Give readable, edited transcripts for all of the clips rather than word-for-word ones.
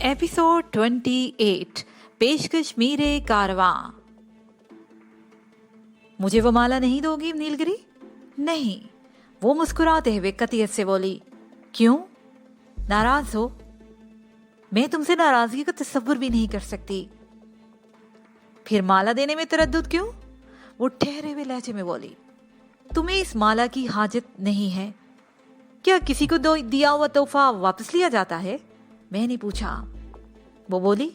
Episode 28 पेशकश मीरे कारवां। मुझे वो माला नहीं दोगी नीलगिरी? नहीं। वो मुस्कुराते हुए कतियत से बोली। क्यों? नाराज हो? मैं तुमसे नाराजगी का तसव्वुर भी नहीं कर सकती। फिर माला देने में तरद्दुद क्यों? वो ठहरे हुए लहजे में बोली। तुम्हें इस माला की हाजत नहीं है क्या? किसी को दिया हुआ तोहफा वापस लिया जाता है? मैंने पूछा। वो बोली,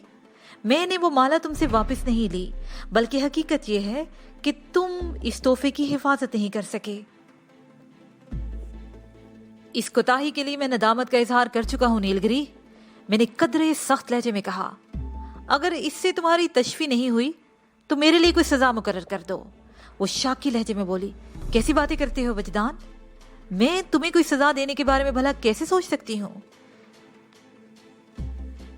मैंने वो माला तुमसे वापस नहीं ली, बल्कि हकीकत यह है कि तुम इस तोहफे की हिफाजत नहीं कर सके। इस कोताही के लिए मैं नदामत का इजहार कर चुका हूं नीलगिरी, मैंने कदरे सख्त लहजे में कहा। अगर इससे तुम्हारी तशफी नहीं हुई तो मेरे लिए कोई सजा मुकर्रर कर दो। वो शाकी लहजे में बोली। कैसी बातें करते हो वजदान? मैं तुम्हें कोई सजा देने के बारे में भला कैसे सोच सकती हूँ?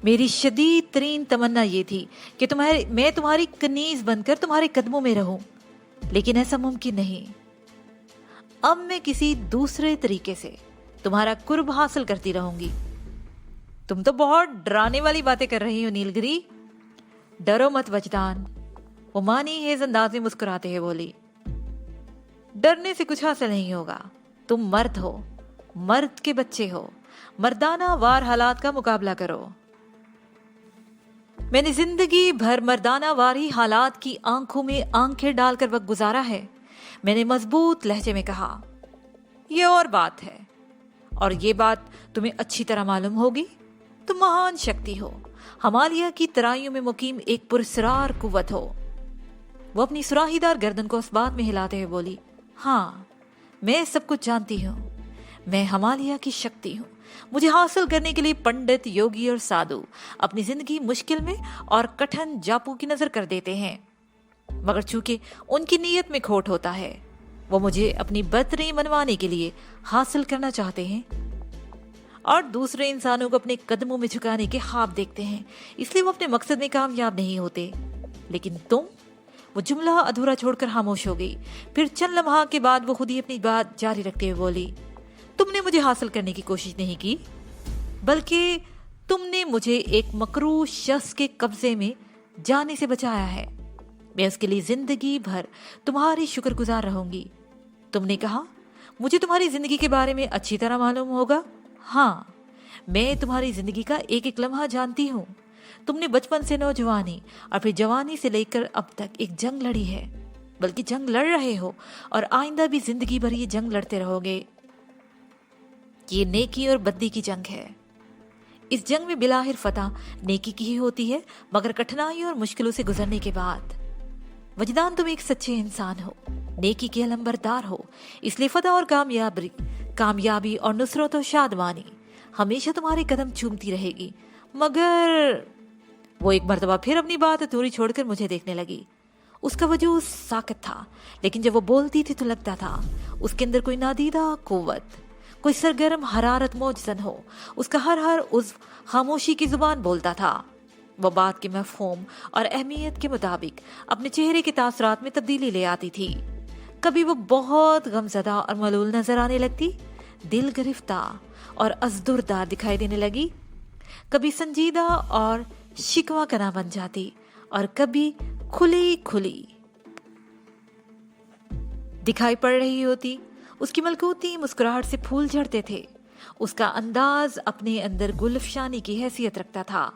मेरी शदीद तरीन तमन्ना ये थी कि मैं तुम्हारी कनीज बनकर तुम्हारे कदमों में रहूं, लेकिन ऐसा मुमकिन नहीं। अब मैं किसी दूसरे तरीके से तुम्हारा कुर्ब हासिल करती रहूंगी। तुम तो बहुत डराने वाली बातें कर रही हो नीलगिरी। डरो मत वजदान, वो मानी हेज अंदाज में मुस्कुराते हुए बोली। डरने से कुछ हासिल नहीं होगा। तुम मर्द हो, मर्द के बच्चे हो, मर्दाना वार हालात का मुकाबला करो। मैंने जिंदगी भर मर्दाना वारी हालात की आंखों में आंखें डालकर वक्त गुजारा है, मैंने मजबूत लहजे में कहा। यह और बात है, और ये बात तुम्हें अच्छी तरह मालूम होगी। तुम महान शक्ति हो, हिमालय की तराइयों में मुकीम एक पुरस्रार कुव्वत हो। वो अपनी सुराहीदार गर्दन को इस्बात में हिलाते हुए बोली। हाँ, मैं सब कुछ जानती हूँ। मैं हिमालय की शक्ति हूँ। मुझे हासिल करने के लिए पंडित, योगी और साधु अपनी जिंदगी मुश्किल में और कठिन जापू की नजर कर देते हैं, मगर चूंकि उनकी नीयत में खोट होता है, वो मुझे अपनी बदरी मनवाने के लिए हासिल करना चाहते हैं और दूसरे इंसानों को अपने कदमों में झुकाने के ख्वाब देखते हैं, इसलिए वो अपने मकसद में कामयाब नहीं होते। लेकिन तुम? वो जुमला अधूरा छोड़कर खामोश हो गई। फिर चंद लम्हा के बाद वो खुद ही अपनी बात जारी रखते हुए बोली। तुमने मुझे हासिल करने की कोशिश नहीं की, बल्कि तुमने मुझे एक मकरूह शख्स के कब्जे में जाने से बचाया है। मैं उसके लिए जिंदगी भर तुम्हारी शुक्रगुजार रहूंगी। तुमने कहा मुझे तुम्हारी जिंदगी के बारे में अच्छी तरह मालूम होगा। हाँ, मैं तुम्हारी जिंदगी का एक एक लम्हा जानती हूँ। तुमने बचपन से नौजवानी और फिर जवानी से लेकर अब तक एक जंग लड़ी है, बल्कि जंग लड़ रहे हो और आइंदा भी जिंदगी भर ये जंग लड़ते रहोगे। ये नेकी और बद्दी की जंग है। इस जंग में बिलाहिर फतह नेकी की ही होती है, मगर कठिनाई और मुश्किलों से गुजरने के बाद। वजदान, तुम एक सच्चे इंसान हो, नेकी के अलंबरदार हो, इसलिए फतह और कामयाबी और नुसरत और शादमानी हमेशा तुम्हारे कदम चूमती रहेगी। मगर वो एक मर्तबा फिर अपनी बात अधूरी छोड़कर मुझे देखने लगी। उसका वजूद साकत था, लेकिन जब वो बोलती थी तो लगता था उसके अंदर कोई नादीदा कुव्वत, कोई सरगर्म हरारत मौजज़न हो। उसका हर उज़्व खामोशी की जुबान बोलता था। वो बात के मफ़हूम और अहमियत के मुताबिक अपने चेहरे के तासरात में तब्दीली ले आती थी। कभी वो बहुत गमज़दा और मलूल नजर आने लगती, दिल गिरफ्ता और अज़दुरदार दिखाई देने लगी। कभी संजीदा और शिकवा कना बन जाती और कभी खुली खुली दिखाई पड़ रही होती। उसकी मलकूती मुस्कुराहट से फूल झड़ते थे। उसका अंदाज अपने अंदर गुलफशानी की हैसियत रखता था।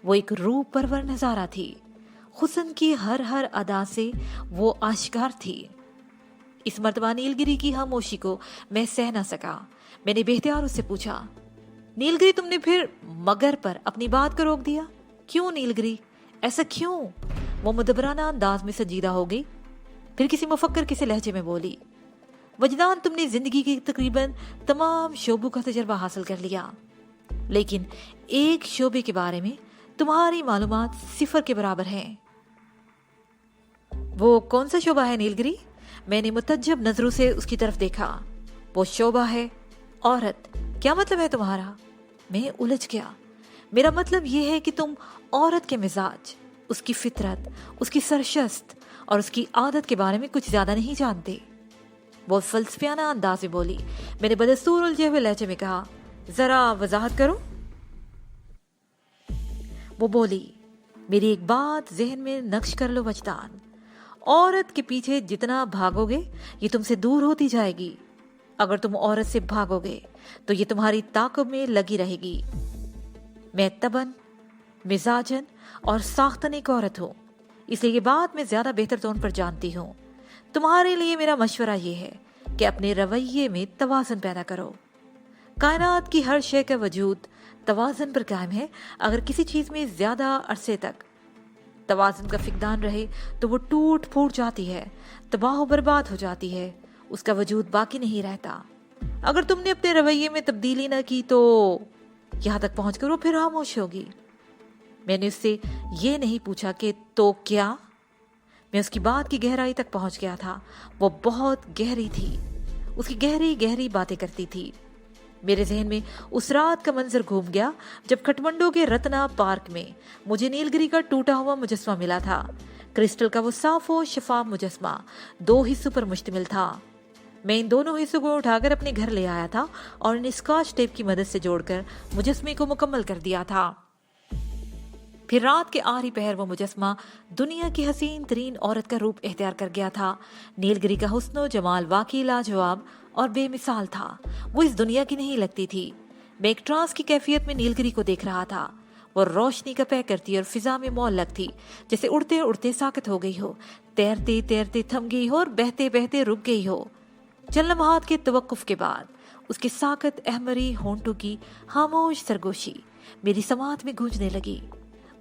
वो एक रूह परवर नजारा थी। हुस्न की हर अदा से वो आश्कार थी। इस मर्तबा नीलगिरी की खामोशी को मैं सह न सका। मैंने बेहतियार उससे पूछा, नीलगिरी, तुमने फिर मगर पर अपनी बात को रोक दिया? क्यों नीलगिरी, ऐसा क्यों? वो मुदबराना अंदाज में संजीदा हो गई। फिर किसी मुफक्कर किसी लहजे में बोली, वजदान, तुमने जिंदगी के तकरीबन तमाम शोबों का तजर्बा हासिल कर लिया, लेकिन एक शोबे के बारे में तुम्हारी मालूमात सिफर के बराबर हैं। वो कौन सा शोबा है नीलगिरी? मैंने मुतज्जब नजरों से उसकी तरफ देखा। वो शोबा है औरत। क्या मतलब है तुम्हारा? मैं उलझ गया। मेरा मतलब यह है कि तुम औरत के मिजाज, اس کی فطرت، اس کی سرشست اور اس کی عادت کے بارے میں کچھ زیادہ نہیں جانتے۔ وہ فلسفیانہ انداز میں بولی۔ میں نے بدستور الجھے ہوئے لہجے میں کہا، ذرا وضاحت کرو۔ وہ بولی، میری ایک بات ذہن میں نقش کر لو وجدان، عورت کے پیچھے جتنا بھاگو گے یہ تم سے دور ہوتی جائے گی۔ اگر تم عورت سے بھاگو گے تو یہ تمہاری تعاقب میں لگی رہے گی۔ میں طبعاً، مزاجاً اور ساختاً ایک عورت ہوں، اس لیے یہ بات میں زیادہ بہتر طور پر جانتی ہوں۔ تمہارے لیے میرا مشورہ یہ ہے کہ اپنے رویے میں توازن پیدا کرو۔ کائنات کی ہر شے کا وجود توازن پر قائم ہے۔ اگر کسی چیز میں زیادہ عرصے تک توازن کا فقدان رہے تو وہ ٹوٹ پھوٹ جاتی ہے، تباہ و برباد ہو جاتی ہے، اس کا وجود باقی نہیں رہتا۔ اگر تم نے اپنے رویے میں تبدیلی نہ کی تو یہاں تک پہنچ کر وہ پھر خاموش ہوگی۔ میں نے اس سے یہ نہیں پوچھا کہ تو کیا؟ میں اس کی بات کی گہرائی تک پہنچ گیا تھا۔ وہ بہت گہری تھی، اس کی گہری گہری باتیں کرتی تھی۔ میرے ذہن میں اس رات کا منظر گھوم گیا جب کھٹمنڈو کے رتنا پارک میں مجھے نیل گری کا ٹوٹا ہوا مجسمہ ملا تھا۔ کرسٹل کا وہ صاف و شفاف مجسمہ 2 حصوں پر مشتمل تھا۔ میں ان دونوں حصوں کو اٹھا کر اپنے گھر لے آیا تھا اور ان اسکاچ ٹیپ کی مدد سے جوڑ کر مجسمے کو مکمل کر دیا تھا۔ پھر رات کے آخری پہر وہ مجسمہ دنیا کی حسین ترین عورت کا روپ اختیار کر گیا تھا۔ نیل گری کا حسن و جمال واقعی لاجواب اور بے مثال تھا۔ وہ اس دنیا کی نہیں لگتی تھی۔ میں ایک ٹرانس کی کیفیت میں نیل گری کو دیکھ رہا تھا۔ وہ روشنی کا پے کرتی اور فضا میں معلق تھی، جیسے اڑتے اڑتے ساکت ہو گئی ہو، تیرتے تیرتے تھم گئی ہو اور بہتے بہتے رک گئی ہو۔ چند لمحات کے توقف کے بعد اس کے ساکت احمری ہونٹوں کی خاموش سرگوشی میری سماعت میں گونجنے لگی۔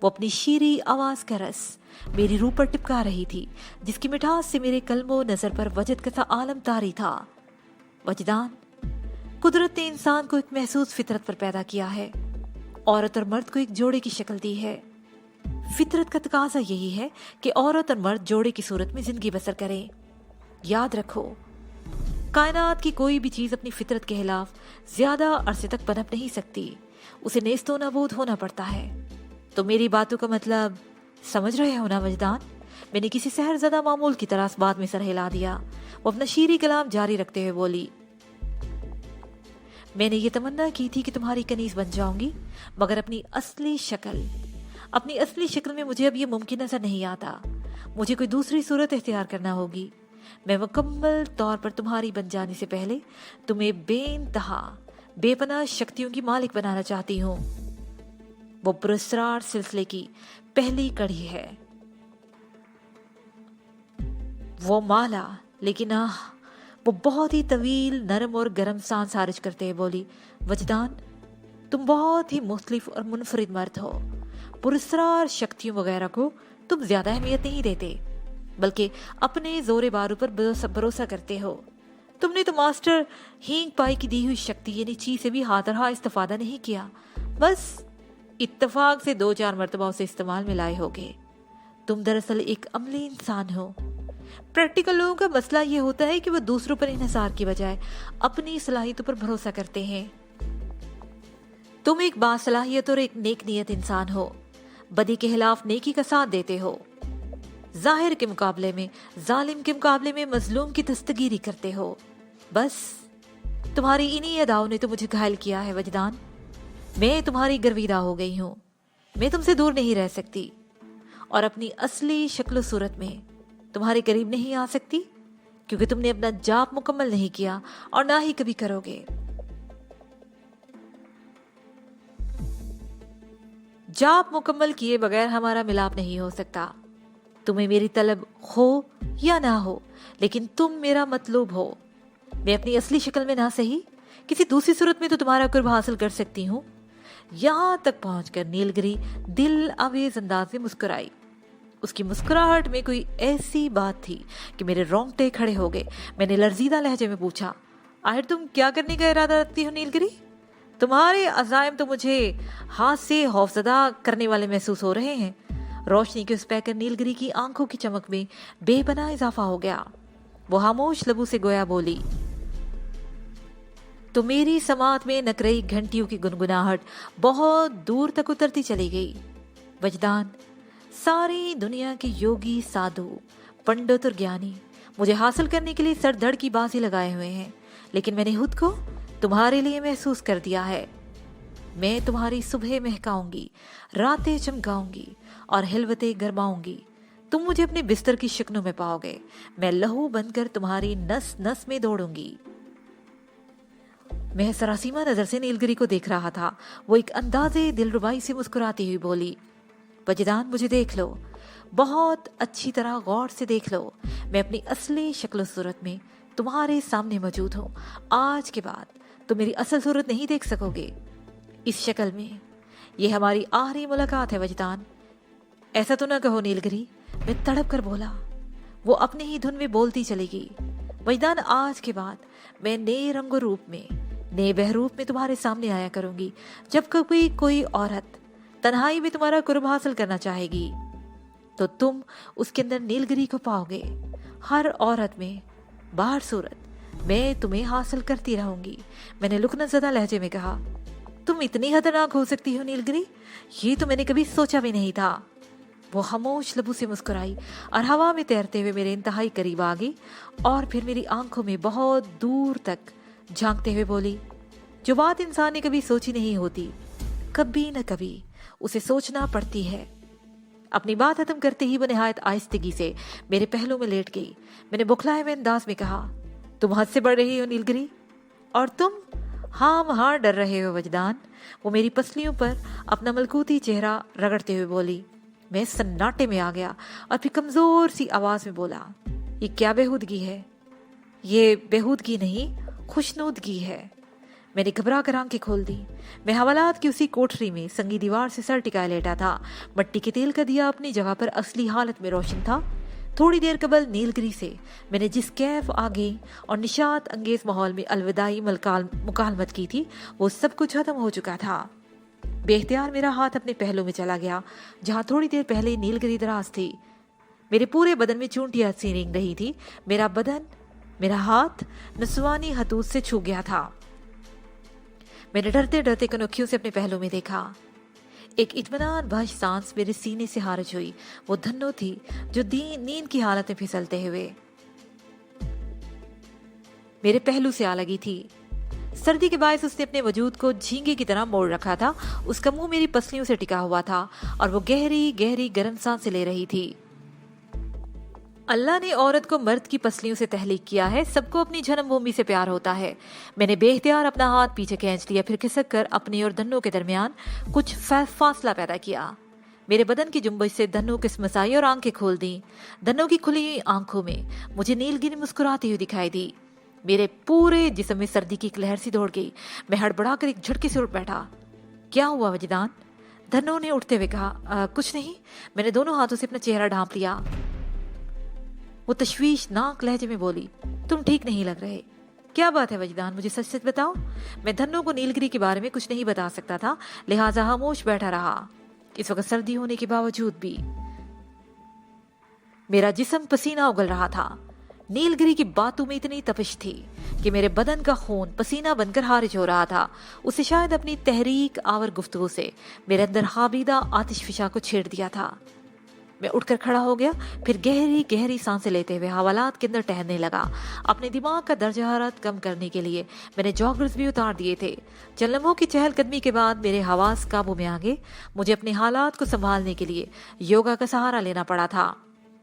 وہ اپنی شیریں آواز کا رس میری روح پر ٹپکا رہی تھی، جس کی مٹھاس سے میرے قلب و نظر پر وجد کا سا عالم طاری تھا۔ وجدان، قدرت نے انسان کو ایک محسوس فطرت پر پیدا کیا ہے، عورت اور مرد کو ایک جوڑے کی شکل دی ہے۔ فطرت کا تقاضا یہی ہے کہ عورت اور مرد جوڑے کی صورت میں زندگی بسر کریں۔ یاد رکھو، کائنات کی کوئی بھی چیز اپنی فطرت کے خلاف زیادہ عرصے تک پنپ نہیں سکتی، اسے نیست و نابود ہونا پڑتا ہے۔ تو میری باتوں کا مطلب سمجھ رہے ہو نا وجدان؟ میں نے کسی سحر زدہ معمول کی طرح بات میں سر ہلا دیا۔ وہ اپنا شیریں کلام جاری رکھتے ہوئے بولی، میں نے یہ تمنا کی تھی کہ تمہاری کنیز بن جاؤں گی، مگر اپنی اصلی شکل میں مجھے اب یہ ممکن نظر نہیں آتا۔ مجھے کوئی دوسری صورت اختیار کرنا ہوگی۔ میں مکمل طور پر تمہاری بن جانے سے پہلے تمہیں بے انتہا بے پناہ شکتیوں کی مالک بنانا چاہتی ہوں۔ وہ پراسرار سلسلے کی پہلی کڑی ہے، وہ مالا، لیکن وہ بہت ہی طویل، نرم اور گرم سانس خارج کرتے ہوئے بولی، وجدان، تم بہت ہی مختلف اور منفرد مرد ہو۔ پراسرار شکتیوں وغیرہ کو تم زیادہ اہمیت نہیں دیتے، بلکہ اپنے زور بارو پر بھروسہ کرتے ہو۔ تم نے تو ماسٹر ہینگ پائی کی دی ہوئی شکتی یعنی چی سے بھی ہاتھ استفادہ نہیں کیا، بس اتفاق سے 2-4 مرتبہ اسے استعمال میں لائے ہوگے۔ تم دراصل ایک عملی انسان ہو۔ پریکٹیکل لوگوں کا مسئلہ یہ ہوتا ہے کہ وہ دوسروں پر انحصار کی بجائے اپنی صلاحیتوں پر بھروسہ کرتے ہیں۔ تم ایک باصلاحیت اور ایک نیک نیت انسان ہو، بدی کے خلاف نیکی کا ساتھ دیتے ہو، ظاہر کے مقابلے میں، ظالم کے مقابلے میں مظلوم کی دستگیری کرتے ہو۔ بس تمہاری انہی اداؤں نے تو مجھے گھائل کیا ہے وجدان۔ میں تمہاری گرویدہ ہو گئی ہوں، میں تم سے دور نہیں رہ سکتی، اور اپنی اصلی شکل و صورت میں تمہارے قریب نہیں آ سکتی، کیونکہ تم نے اپنا جاپ مکمل نہیں کیا اور نہ ہی کبھی کرو گے۔ جاپ مکمل کیے بغیر ہمارا ملاپ نہیں ہو سکتا۔ تمہیں میری طلب ہو یا نہ ہو، لیکن تم میرا مطلوب ہو۔ میں اپنی اصلی شکل میں نہ صحیح، کسی دوسری صورت میں تو تمہارا قرب حاصل کر سکتی ہوں۔ یہاں تک پہنچ کر نیل گری دل آویز انداز میں مسکرائی۔ اس کی مسکراہٹ میں کوئی ایسی بات تھی کہ میرے رونگٹے کھڑے ہو گئے۔ میں نے لرزیدہ لہجے میں پوچھا، آخر تم کیا کرنے کا ارادہ رکھتی ہو نیل گری؟ تمہارے عزائم تو مجھے ہاتھ سے خوفزدہ کرنے والے محسوس ہو رہے ہیں۔ روشنی کے اس پیکر نیل گری کی آنکھوں کی چمک میں بے پناہ اضافہ ہو گیا۔ وہ خاموش لبوں سے گویا بولی، تو میری سماعت میں نکرئی گھنٹیوں کی گنگناہٹ بہت دور تک اترتی چلی گئی۔ وجدان، सारी दुनिया के योगी, साधु, पंडित और ज्ञानी मुझे हासिल करने के लिए सर धड़ की बाजी लगाए हुए हैं, लेकिन मैंने खुद को तुम्हारे लिए महसूस कर दिया है। मैं तुम्हारी सुबह महकाऊंगी, रातें चमकाऊंगी और हिलवतें गरमाऊंगी। तुम मुझे अपने बिस्तर की शिकनों में पाओगे। मैं लहू बनकर तुम्हारी नस नस में दौड़ूंगी। मैं सरासीमा नजर से नीलगिरी को देख रहा था। वो एक अंदाजे दिलरुबाई से मुस्कुराती हुई बोली, वजदान, मुझे देख लो, बहुत अच्छी तरह गौर से देख लो। मैं अपनी असली शक्ल सूरत में तुम्हारे सामने मौजूद हूँ। आज के बाद तुम मेरी असल सूरत नहीं देख सकोगे इस शक्ल में। ये हमारी आखिरी मुलाकात है वजदान। ऐसा तो ना कहो नीलगिरी, मैं तड़प कर बोला। वो अपने ही धुन में बोलती चलेगी, वजदान, आज के बाद मैं नए रंग रूप में, नए बहरूप में तुम्हारे सामने आया करूंगी। जब कभी कोई औरत तन्हाई में तुम्हारा कुर्ब हासिल करना चाहेगी तो तुम उसके अंदर नीलगिरी को पाओगे। हर औरत में बाहर सूरत मैं तुम्हें हासिल करती रहूंगी। मैंने लुकनज़दा लहजे में कहा, तुम इतनी खतरनाक हो सकती हो नीलगिरी, ये तो मैंने कभी सोचा भी नहीं था। वो खामोश लबों से मुस्कुराई और हवा में तैरते हुए मेरे इंतहाई करीब आ गई और फिर मेरी आंखों में बहुत दूर तक झांकते हुए बोली, जो बात इंसान ने कभी सोची नहीं होती, कभी न कभी उसे सोचना पड़ती है। अपनी बात खत्म करते ही वो निहायत आहिस्तगी से मेरे पहलू में लेट गई। मैंने बुखलाए हुए अंदाज में कहा, तुम हद से बढ़ रही हो नीलगिरी, और तुम हाँ डर रहे हो वजदान। वो मेरी पसलियों पर अपना मलकूती चेहरा रगड़ते हुए बोली। मैं सन्नाटे में आ गया और फिर कमजोर सी आवाज में बोला, ये क्या बेहूदगी है? ये बेहूदगी नहीं, खुशनूदगी है। मैंने घबरा कर आंखें खोल दी। मैं हवालात की उसी कोठरी में संगी दीवार से सर टिकाए लेटा था। मट्टी के तेल का दिया अपनी जगह पर असली हालत में रोशन था। थोड़ी देर कबल नीलगिरी से मैंने जिस कैफ आगे और निशात अंगेज माहौल में अलविदाई मुकालमत की थी, वो सब कुछ खत्म हो चुका था। बेख्तियार मेरा हाथ अपने पहलू में चला गया जहां थोड़ी देर पहले नीलगिरी दराज थी। मेरे पूरे बदन में चूंटियां सी रेंग रही थी। मेरा हाथ नसवानी हतूत से छू गया था। मैंने डरते डरते कनोखियों से अपने पहलू में देखा। एक इत्मीनान बख्श सांस मेरे सीने से खारिज हुई। वो धन्नो थी जो नींद की हालत में फिसलते हुए मेरे पहलू से आ लगी थी। सर्दी के बायस उसने अपने वजूद को झींगे की तरह मोड़ रखा था। उसका मुंह मेरी पसलियों से टिका हुआ था और वो गहरी गहरी गर्म सांसें ले रही थी। अल्लाह ने औरत को मर्द की पसलियों से तहलीक किया है। सबको अपनी जन्मभूमि से प्यार होता है। मैंने बेख्तियार अपना हाथ पीछे खींच लिया, फिर खिसक कर अपनी और धन्नो के दरमियान कुछ फासला पैदा किया। मेरे बदन की जुम्बश से धन्नो किस्मसाई और आंखें खोल दी। धन्नो की खुली हुई आंखों में मुझे नीलगिरी मुस्कुराती हुई दिखाई दी। मेरे पूरे जिस्म में सर्दी की एक लहर सी दौड़ गई। मैं हड़बड़ा कर एक झटके से उठ बैठा। क्या हुआ वजदान? धन्नो ने उठते हुए कहा, कुछ नहीं। मैंने दोनों हाथों से अपना चेहरा ढांप लिया। वो तशवीशनाक लहजे में बोली, तुम ठीक नहीं लग रहे। क्या बात है वजदान, मुझे सच सच बताओ। मैं धन्नो को नीलगिरी के बारे में कुछ नहीं बता सकता था, लिहाजा खामोश बैठा रहा। इस वक्त सर्दी होने के बावजूद भी मेरा जिस्म पसीना उगल रहा था। नीलगिरी की बातों में इतनी तपिश थी कि मेरे बदन का खून पसीना बनकर खारिज हो रहा था। उसे शायद अपनी तहरीक आवर गुफ्तगू से मेरे अंदर हाबीदा आतिशफिशा को छेड़ दिया था। मैं उठकर खड़ा हो गया, फिर गहरी गहरी सांसें लेते हुए हवालात के अंदर टहलने लगा। अपने दिमाग का दर्ज हरारत कम करने के लिए मैंने जॉगर्स भी उतार दिए थे। चंद लम्हों की चहलकदमी के बाद मेरे हवास काबू में आ गए। मुझे अपने हालात को संभालने के लिए योगा का सहारा लेना पड़ा था।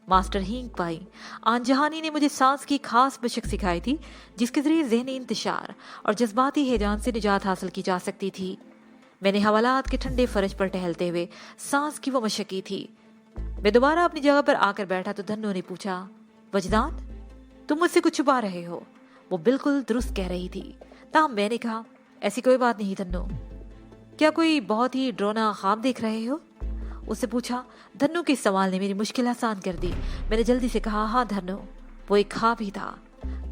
मास्टर हींग पाई आन जहानी ने मुझे सांस की खास मशक सिखाई थी, जिसके जरिए ज़हनी इंतशार और जज्बाती हेजान से निजात हासिल की जा सकती थी। मैंने हवालात के ठंडे फर्श पर टहलते हुए सांस की वो मशक की थी। मैं दोबारा अपनी जगह पर आकर बैठा तो धन्नो ने पूछा, वजदान, तुम मुझसे कुछ छुपा रहे हो? वो बिल्कुल दुरुस्त कह रही थी। ताहम मैंने कहा, ऐसी कोई बात नहीं धन्नो। क्या कोई बहुत ही डरावना ख्वाब देख रहे हो? उससे पूछा। धन्नो के इस सवाल ने मेरी मुश्किल आसान कर दी। मैंने जल्दी से कहा, हाँ धन्नो, वो एक ख्वाब ही था,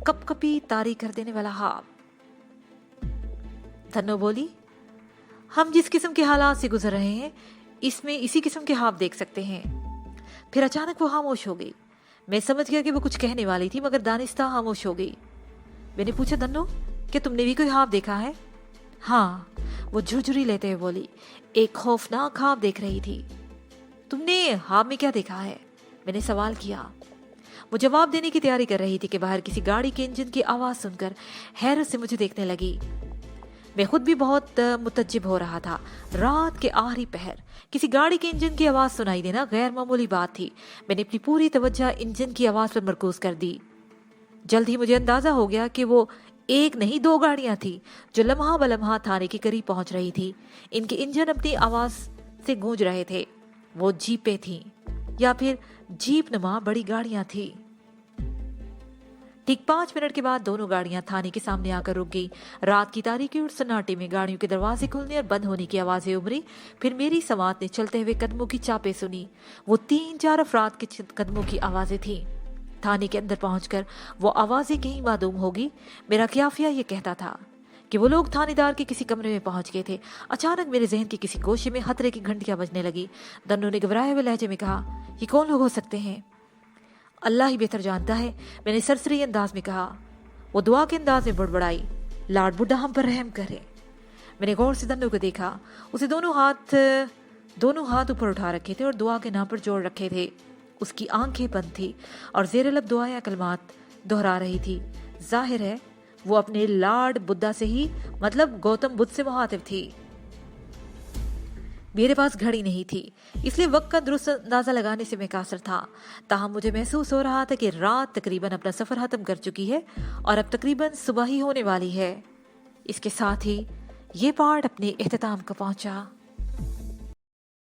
कपकपी तारी कर देने वाला ख्वाब। धन्नो बोली, हम जिस किस्म के हालात से गुजर रहे हैं इसमें इसी किस्म के ख्वाब देख सकते हैं। फिर अचानक वो खामोश हो गई। मैं समझ गया कि वो कुछ कहने वाली थी, मगर दानिस्ता खामोश हो गई। मैंने पूछा, धन्नो, क्या तुमने भी कोई ख्वाब देखा है? हाँ, वो झुरझुरी लेते हुए बोली, एक खौफनाक ख्वाब देख रही थी। تم نے خواب میں کیا دیکھا ہے؟ میں نے سوال کیا۔ وہ جواب دینے کی تیاری کر رہی تھی کہ باہر کسی گاڑی کے انجن کی آواز سن کر حیرت سے مجھے دیکھنے لگی۔ میں خود بھی بہت متعجب ہو رہا تھا۔ رات کے آخری پہر کسی گاڑی کے انجن کی آواز سنائی دینا غیر معمولی بات تھی۔ میں نے اپنی پوری توجہ انجن کی آواز پر مرکوز کر دی۔ جلد ہی مجھے اندازہ ہو گیا کہ وہ ایک نہیں 2 گاڑیاں تھیں جو لمحہ بلمحہ تھانے کے قریب پہنچ رہی تھی۔ ان کے انجن اپنی آواز سے گونج رہے تھے۔ وہ جیپیں تھیں یا پھر جیپ نما بڑی گاڑیاں تھیں۔ ٹھیک 5 منٹ کے بعد دونوں گاڑیاں تھانے کے سامنے آ کر رک گئی۔ رات کی تاریکی اور سناٹے میں گاڑیوں کے دروازے کھلنے اور بند ہونے کی آوازیں ابھری۔ پھر میری سماعت نے چلتے ہوئے قدموں کی چاپیں سنی۔ وہ 3-4 افراد کے قدموں کی آوازیں تھیں۔ تھانے کے اندر پہنچ کر وہ آوازیں کہیں معدوم ہوگی۔ میرا قیافیہ یہ کہتا تھا کہ وہ لوگ تھانے دار کے کسی کمرے میں پہنچ گئے تھے۔ اچانک میرے ذہن کے کسی گوشے میں خطرے کی گھنٹیاں بجنے لگی۔ دنو نے گھبرائے ہوئے لہجے میں کہا، یہ کون لوگ ہو سکتے ہیں؟ اللہ ہی بہتر جانتا ہے، میں نے سرسری انداز میں کہا۔ وہ دعا کے انداز میں بڑبڑائی، لاڈ بڈھا ہم پر رحم کرے۔ میں نے غور سے دنو کو دیکھا۔ اسے دونوں ہاتھ اوپر اٹھا رکھے تھے اور دعا کے نام پر جوڑ رکھے تھے۔ اس کی آنکھیں بند تھی اور زیر لب دعائیں کلمات دہرا رہی تھی۔ ظاہر ہے وہ اپنے لاڈ بدھا سے ہی مطلب گوتم بدھ سے مخاطب تھی۔ میرے پاس گھڑی نہیں تھی، اس لیے وقت کا درست اندازہ لگانے سے میں قاصر تھا۔ تاہم مجھے محسوس ہو رہا تھا کہ رات تقریباً اپنا سفر ختم کر چکی ہے اور اب تقریباً صبح ہی ہونے والی ہے۔ اس کے ساتھ ہی یہ پارٹ اپنے اختتام کو پہنچا۔